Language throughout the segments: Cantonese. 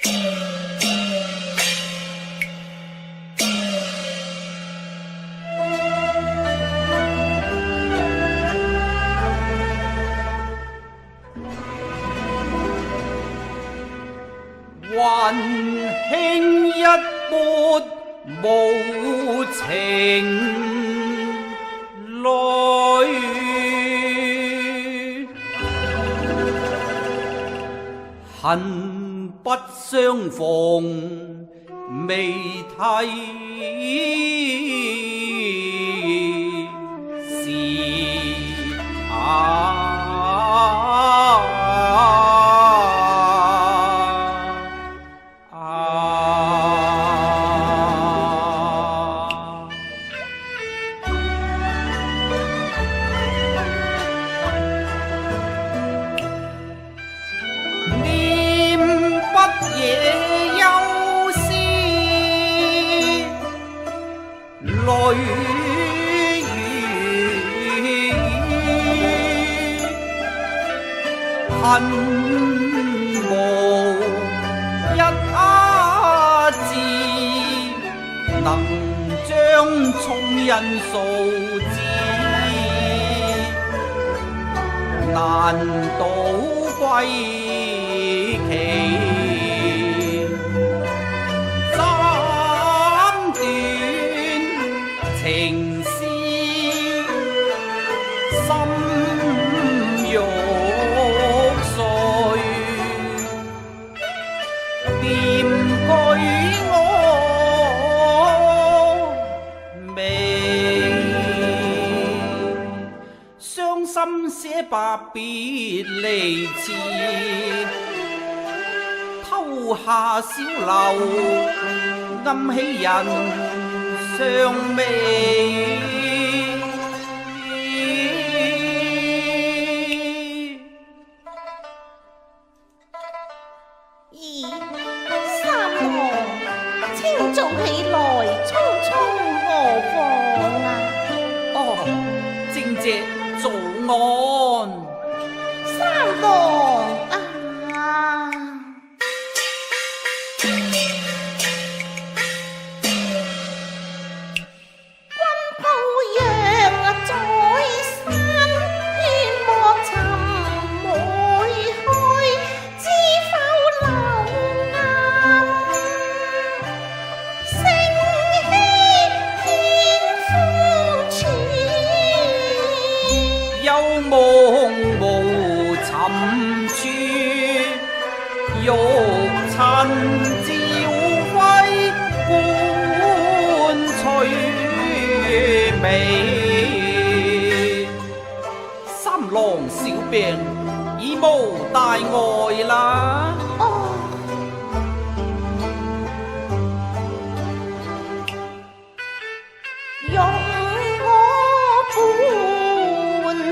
溫馨一抹無情淚，恨不相逢未睇時淚雨，恨無一字能將衷印數知，難倒歸期。情絲心欲碎，念據我眉，傷心寫白別離詞，偷下小樓暗起人尚未咦，三王清早起來匆匆何妨啊？哦，正值早安。三王啊！夢無尋處，玉塵照輝冠翠眉。三郎小病已無大礙啦。容我伴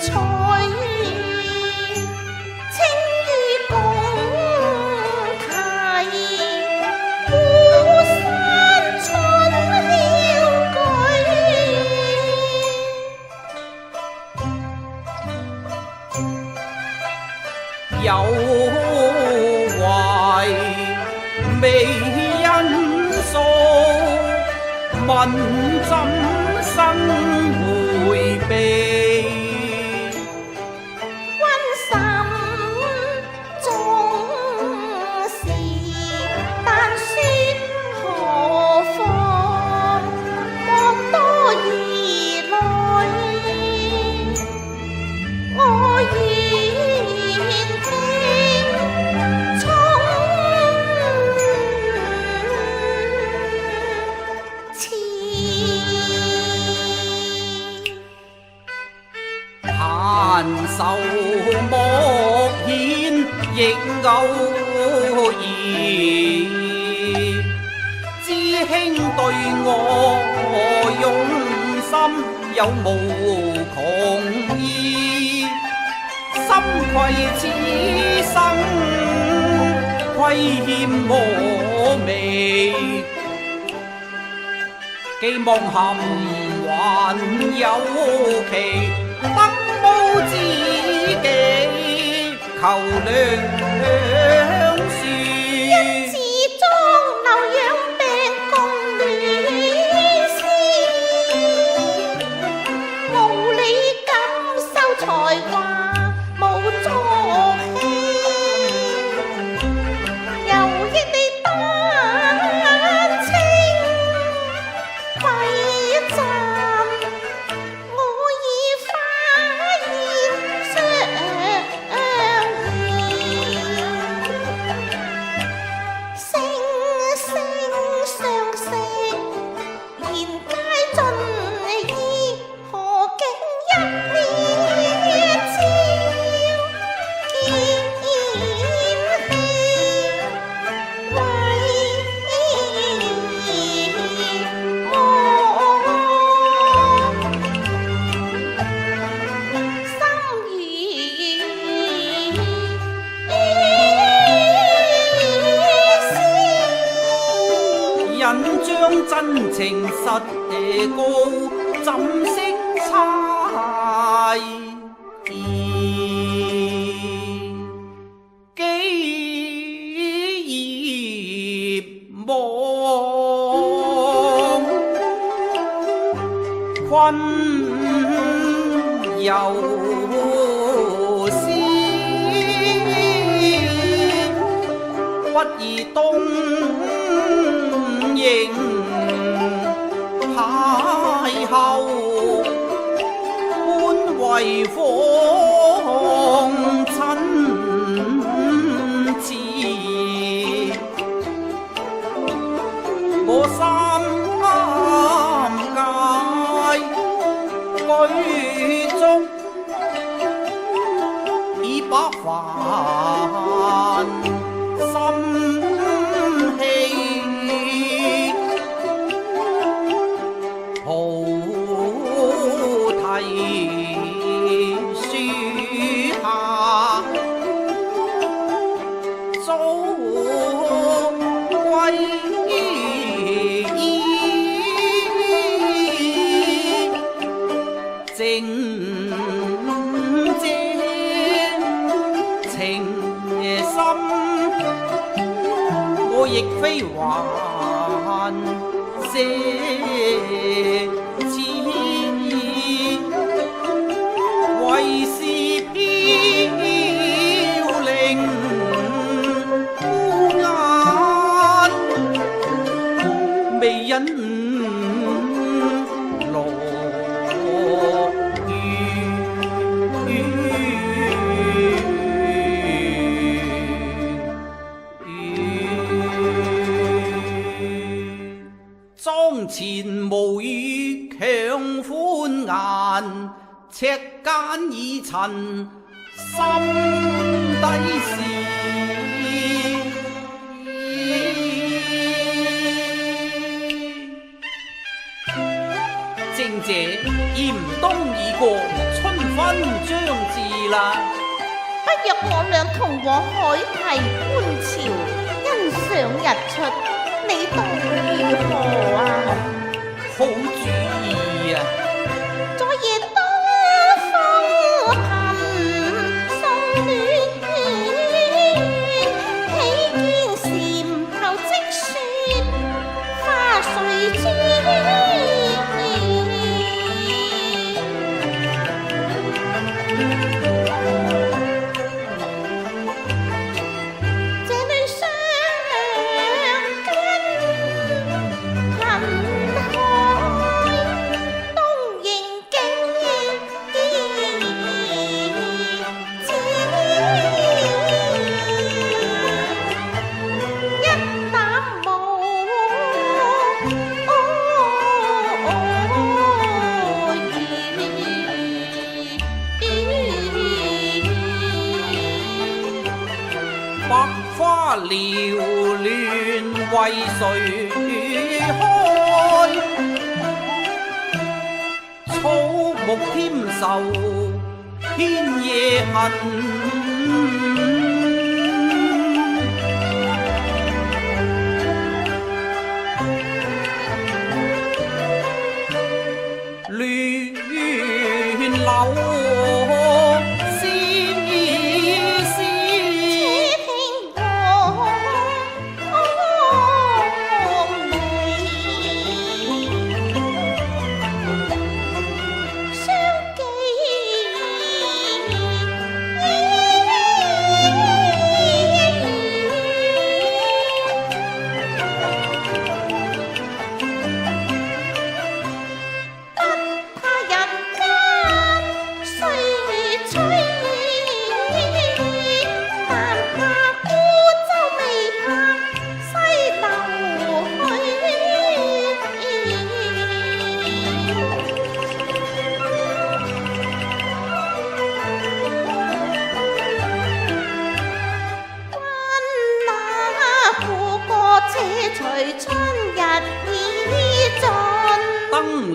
隨，青於共題，孤山春曉舉，有懷未因數，問怎生迴避？君心重視，但說何妨？莫多疑慮，我願聽從閒愁莫顯亦偶然，知兄對我用心有無窮意，心愧此生虧欠我微，寄望含還有期，得無知己求良書。一次高怎識猜疑？幾葉望困遊思，不宜東瀛太后，本為訪親切，我三界舉足以把煩心氣菩提樹下早歸依，靜靜情深，我亦非還奢侈，為是飄零孤雁，未忍落雨。妝前無語強歡顏，赤間已陳心底事。正姐，嚴冬已過，春分將至啦。不若我倆同往海堤觀潮，欣賞日出，你當如何啊？好主意啊！昨夜東風頻送暖，喜見禪後積雪，花碎珠。百花繚亂為誰開？草木添愁天夜恨。亂柳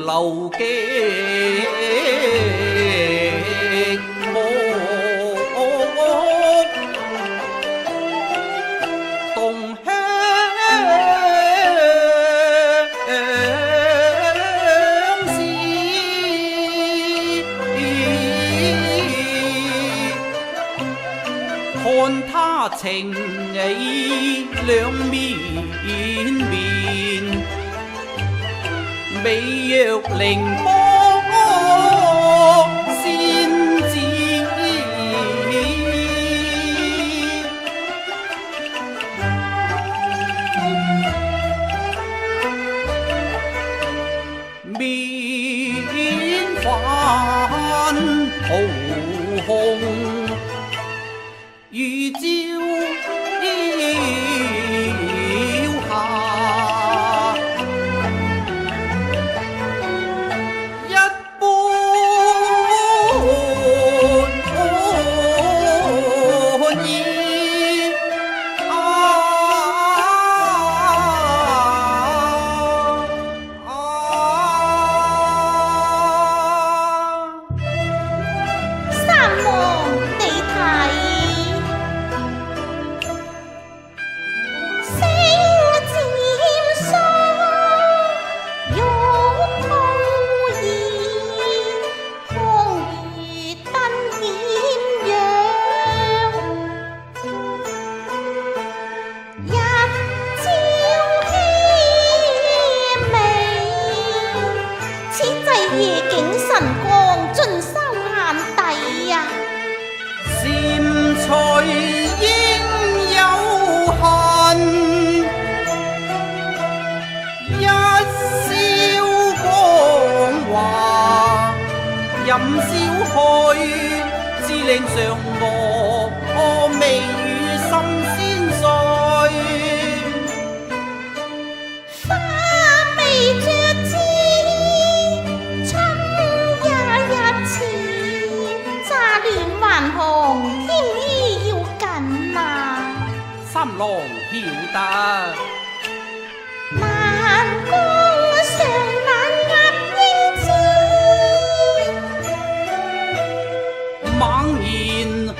流極無洞鄉他情意兩面面，美若凌波仙子，面泛桃紅，如朝霞，一般意三王你睇，星漸疏，玉兔兒，空如燈豔陽，日照熹微，此際夜景神光，盡收眼底呀！纖翠應有痕，一宵光華任消去，只令嫦娥眉宇心先碎。花未着枝，春也一次，乍暖還紅，添衣要緊啊！三郎曉得，難攻上冷壓英姿，猛然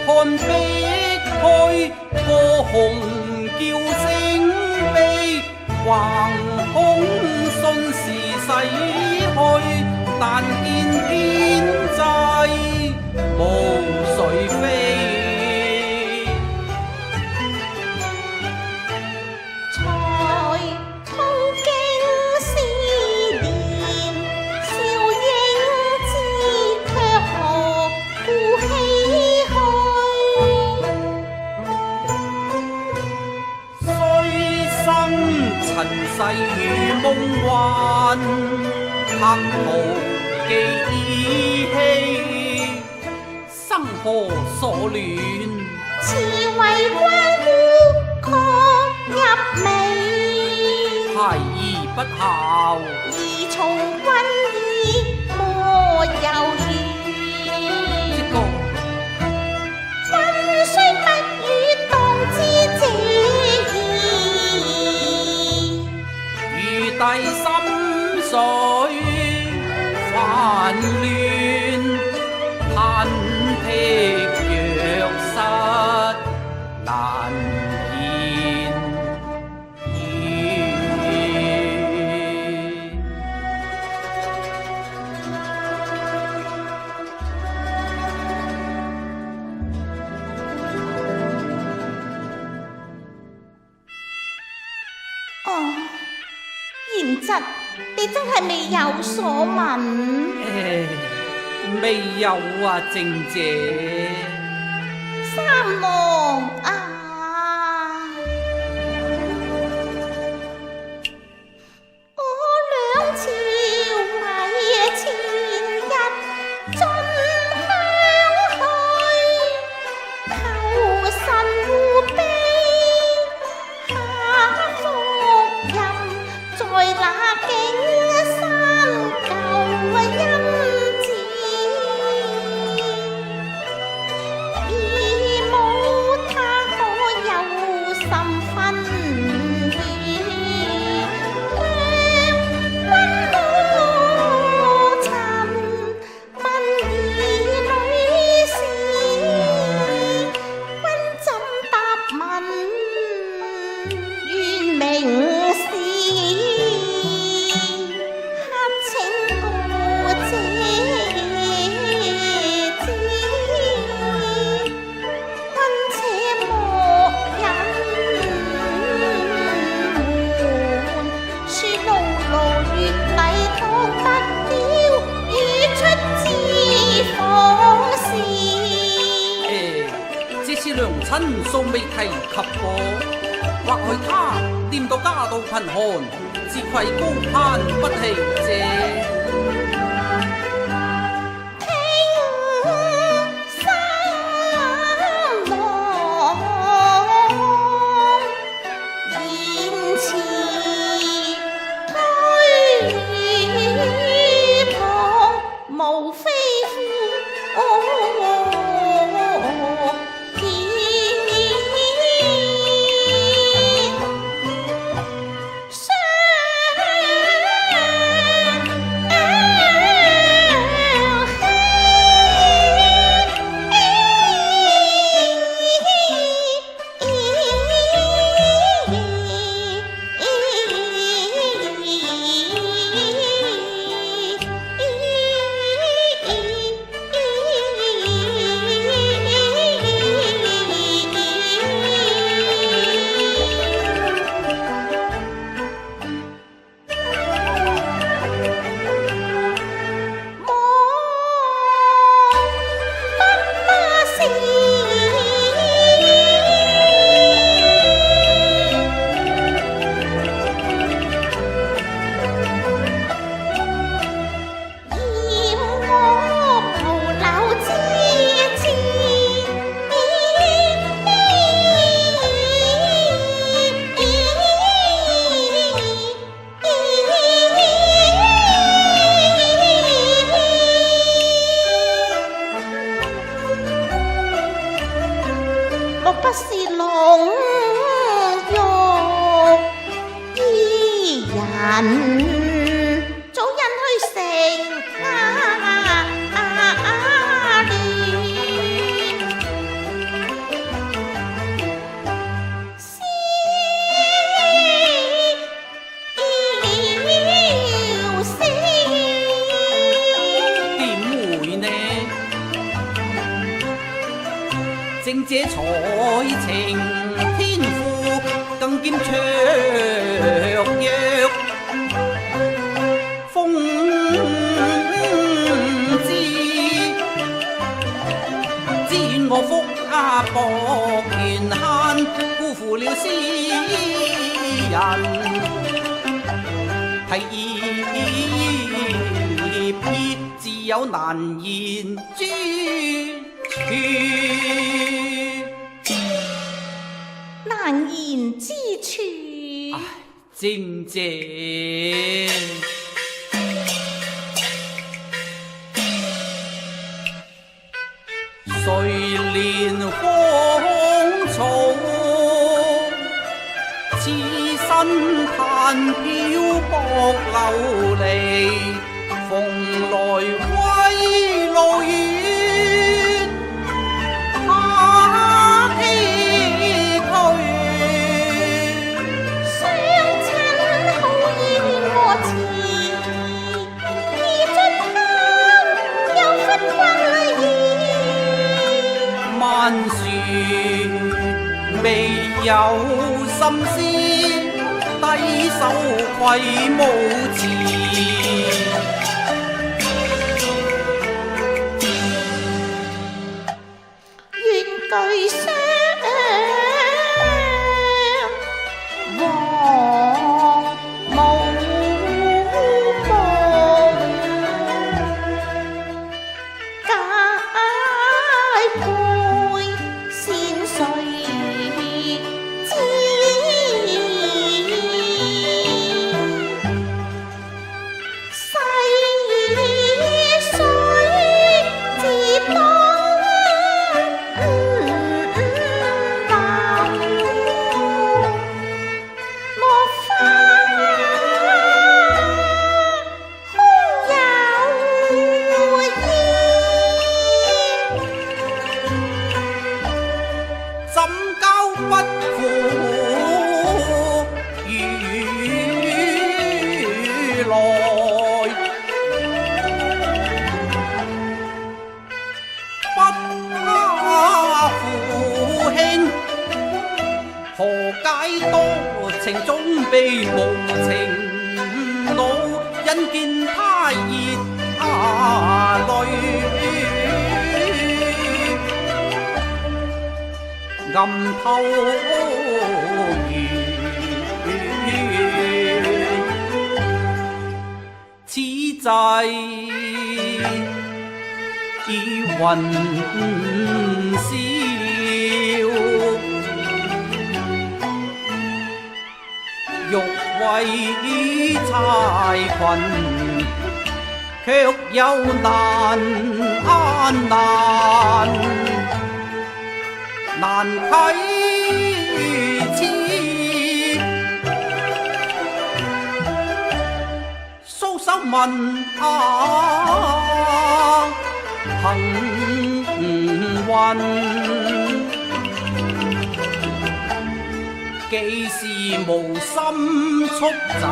看碧虛，歌紅叫聲悲，橫空瞬時逝去，但見天際無誰飛。才途經思念，笑英姿卻何故唏噓？雖生塵世如夢幻，客途記稀，生何所戀？似為關顧確入微，孩兒不孝，兒從君意莫猶豫。即個君雖不與當知這意，如弟心水煩亂，忐忑若失難言語。哦，賢侄，你真係未有所聞。未有啊，靜姐。三王啊，我兩朝為前日進鄉去，求神護庇，下福蔭在那景山舊陰寺。義母他是娘親素未提及過，或許他念到家道貧寒，自愧高攀不起這。正這才情天賦，更兼卓越風姿，只願我福薄權限，辜負了詩人提別，自有難言之處。難言之處，唉，正正誰憐荒草，此身嘆漂泊流離，蓬萊歸路遠。萬樹未有心思，低首愧無詞。願具霜黃無夢，解配先誰知？逝水自東何解多情總被無情惱，因見他熱淚。暗偷緣，此際已雲霄，欲為柴群，卻又難啟齒。蘇手問行運，幾時無心速走？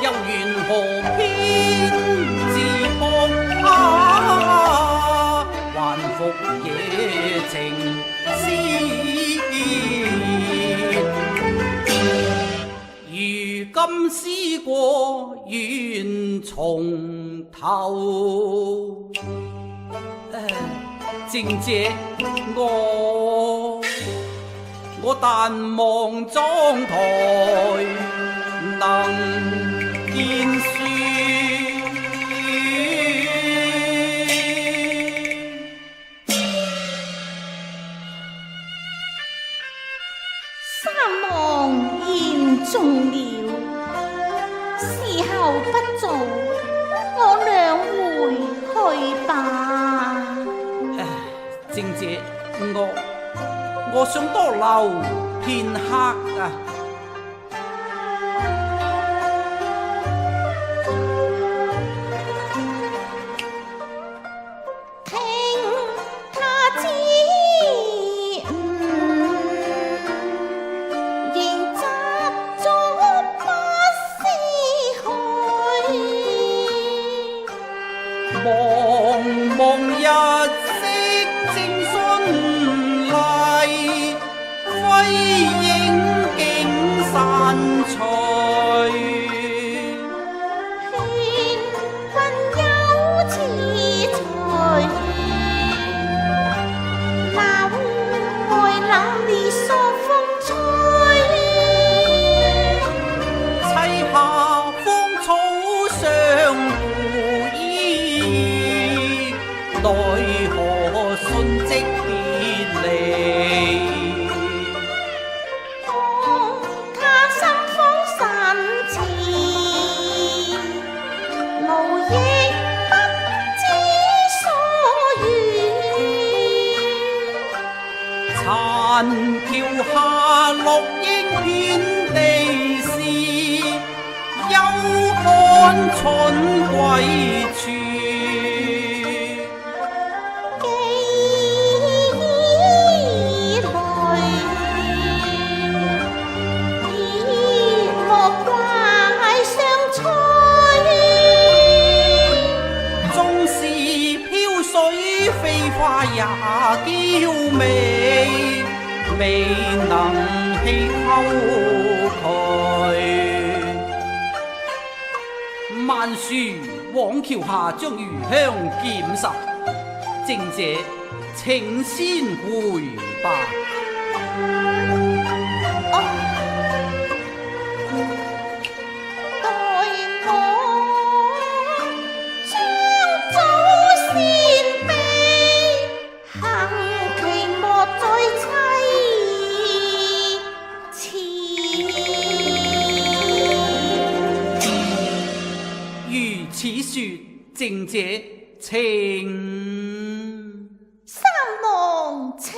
又緣何偏自撲還復野情絲。如今思過願從頭。正姐，我但望妝台能見雪。三王言重了，時候不早，我倆回去吧。正姐，我想多留片刻啊。聽他知仍執着不思去，茫茫日色正順麗，輝映景散隨。勸君有此趣，哪會冷烈索風吹？棲下芳草相互依，奈何瞬即別離。當他心慌神馳，路亦不知所緣。殘橋下落英遍地事，休看春歸處。飛花也嬌美，未能棄溝渠。萬樹往橋下將餘香檢拾，正姐請先回吧。此說正姐請。三郎請。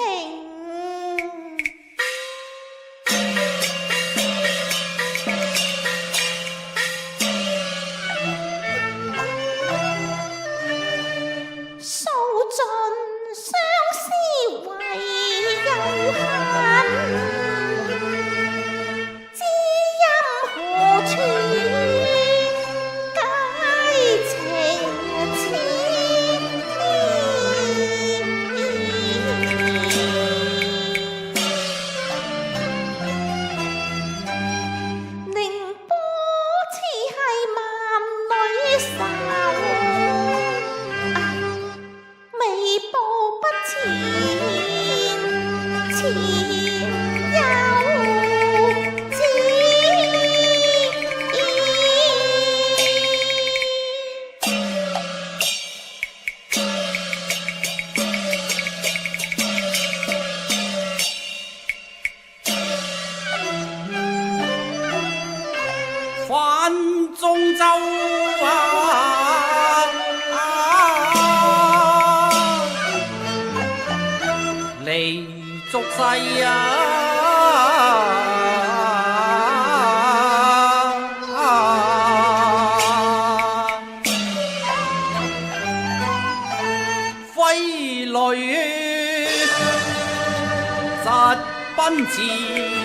數盡相思為有限，知音何處？世啊！揮淚疾奔馳。